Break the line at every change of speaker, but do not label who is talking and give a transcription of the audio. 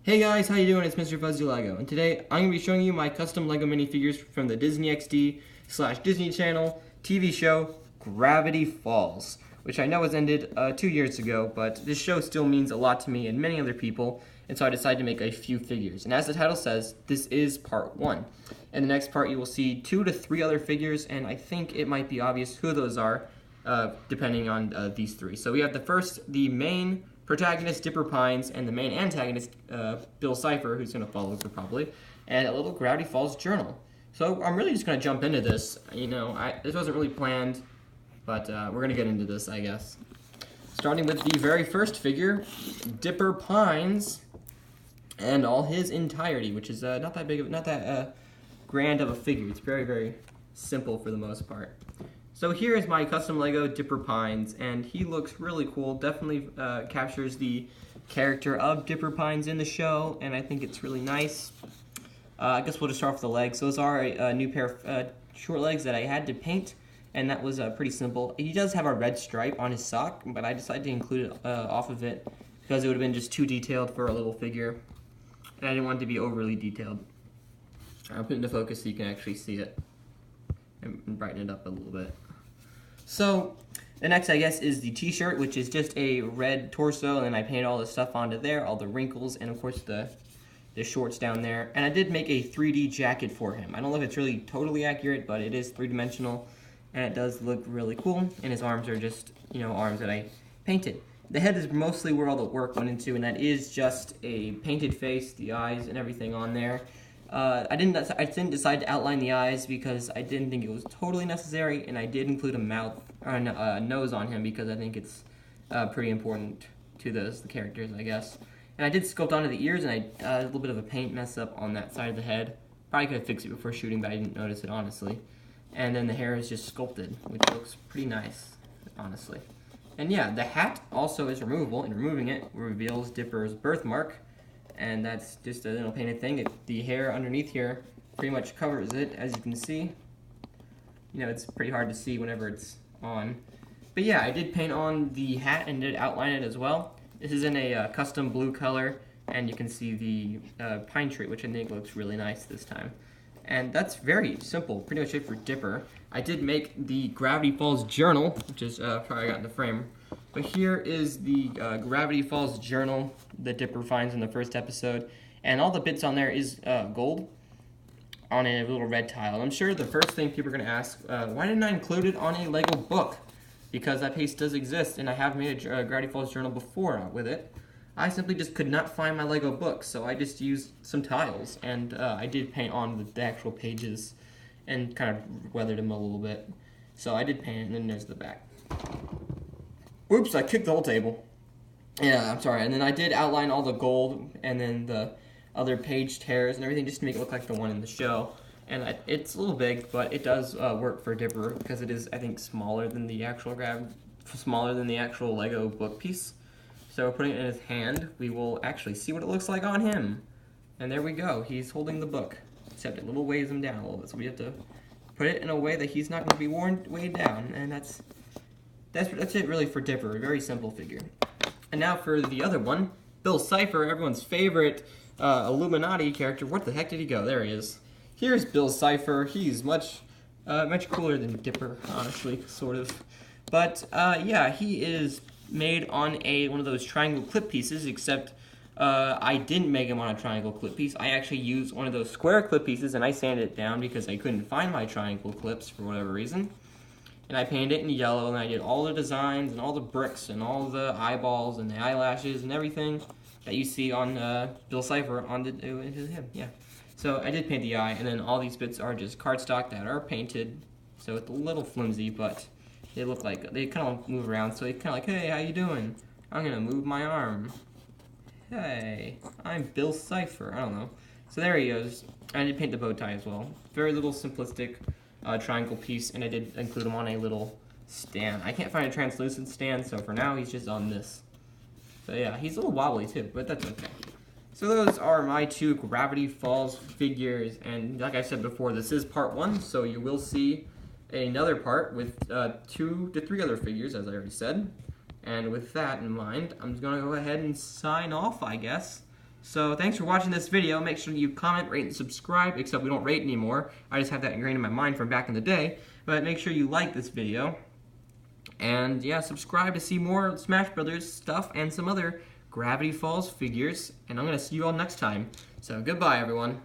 Hey guys, how you doing? It's Mr. Fuzzy Lego, and today I'm going to be showing you my custom Lego minifigures from the Disney XD / Disney Channel TV show Gravity Falls, which I know has ended 2 years ago, but this show still means a lot to me and many other people, and so I decided to make a few figures. And as the title says, this is part 1. In the next part you will see 2 to 3 other figures, and I think it might be obvious who those are, depending on these 3. So we have the main protagonist, Dipper Pines, and the main antagonist, Bill Cipher, who's going to follow through probably, and a little Gravity Falls journal. So I'm really just going to jump into this. This wasn't really planned, but we're going to get into this, I guess. Starting with the very first figure, Dipper Pines, and all his entirety, which is not that grand of a figure. It's very, very simple for the most part. So here is my custom Lego Dipper Pines, and he looks really cool. Definitely captures the character of Dipper Pines in the show, and I think it's really nice. I guess we'll just start off with the legs. Those are a new pair of short legs that I had to paint, and that was pretty simple. He does have a red stripe on his sock, but I decided to include it off of it because it would have been just too detailed for a little figure, and I didn't want it to be overly detailed. I'll put it into focus so you can actually see it and brighten it up a little bit. So, the next, I guess, is the t-shirt, which is just a red torso, and then I painted all the stuff onto there, all the wrinkles, and of course the shorts down there. And I did make a 3D jacket for him. I don't know if it's really totally accurate, but it is three-dimensional, and it does look really cool, and his arms are just, arms that I painted. The head is mostly where all the work went into, and that is just a painted face, the eyes and everything on there. I didn't decide to outline the eyes because I didn't think it was totally necessary, and I did include a mouth or a nose on him because I think it's pretty important to the characters, I guess. And I did sculpt onto the ears, and I a little bit of a paint mess up on that side of the head. Probably could have fixed it before shooting, but I didn't notice it, honestly. And then the hair is just sculpted, which looks pretty nice, honestly. And yeah, the hat also is removable, and removing it reveals Dipper's birthmark. And that's just a little painted thing. The hair underneath here pretty much covers it, as you can see. It's pretty hard to see whenever it's on. But yeah, I did paint on the hat and did outline it as well. This is in a custom blue color, and you can see the pine tree, which I think looks really nice this time. And that's very simple, pretty much it for Dipper. I did make the Gravity Falls journal, which is probably got in the frame. But here is the Gravity Falls journal that Dipper finds in the first episode. And all the bits on there is gold on a little red tile. I'm sure the first thing people are going to ask, why didn't I include it on a Lego book? Because that piece does exist, and I have made a Gravity Falls journal before with it. I simply just could not find my Lego book, so I just used some tiles. And I did paint on the actual pages and kind of weathered them a little bit. So I did paint it, and then there's the back. Oops, I kicked the whole table. Yeah, I'm sorry. And then I did outline all the gold and then the other page tears and everything just to make it look like the one in the show. And it's a little big, but it does work for Dipper because it is, I think, smaller than the actual Lego book piece. So putting it in his hand, we will actually see what it looks like on him. And there we go. He's holding the book, except it little weighs him down a little bit. So we have to put it in a way that he's not going to be weighed down, and that's it really for Dipper, a very simple figure. And now for the other one, Bill Cipher, everyone's favorite Illuminati character. What the heck did he go? There he is. Here's Bill Cipher. He's much cooler than Dipper, honestly, sort of. But yeah, he is made on one of those triangle clip pieces, except I didn't make him on a triangle clip piece. I actually used one of those square clip pieces, and I sanded it down because I couldn't find my triangle clips for whatever reason. And I painted it in yellow, and I did all the designs and all the bricks and all the eyeballs and the eyelashes and everything that you see on Bill Cipher into him. Yeah. So I did paint the eye, and then all these bits are just cardstock that are painted. So it's a little flimsy, but they look like they kind of move around. So it's kind of like, hey, how you doing? I'm gonna move my arm. Hey, I'm Bill Cipher. I don't know. So there he is. I did paint the bow tie as well. Very little simplistic triangle piece, and I did include him on a little stand. I can't find a translucent stand, so for now he's just on this. So yeah, he's a little wobbly too, but that's okay. So those are my 2 Gravity Falls figures, and like I said before, this is part 1, so you will see another part with 2 to 3 other figures, as I already said. And with that in mind, I'm going to go ahead and sign off, I guess. So thanks for watching this video. Make sure you comment, rate, and subscribe, except we don't rate anymore. I just have that ingrained in my mind from back in the day. But make sure you like this video. And yeah, subscribe to see more Smash Brothers stuff and some other Gravity Falls figures. And I'm going to see you all next time. So goodbye, everyone.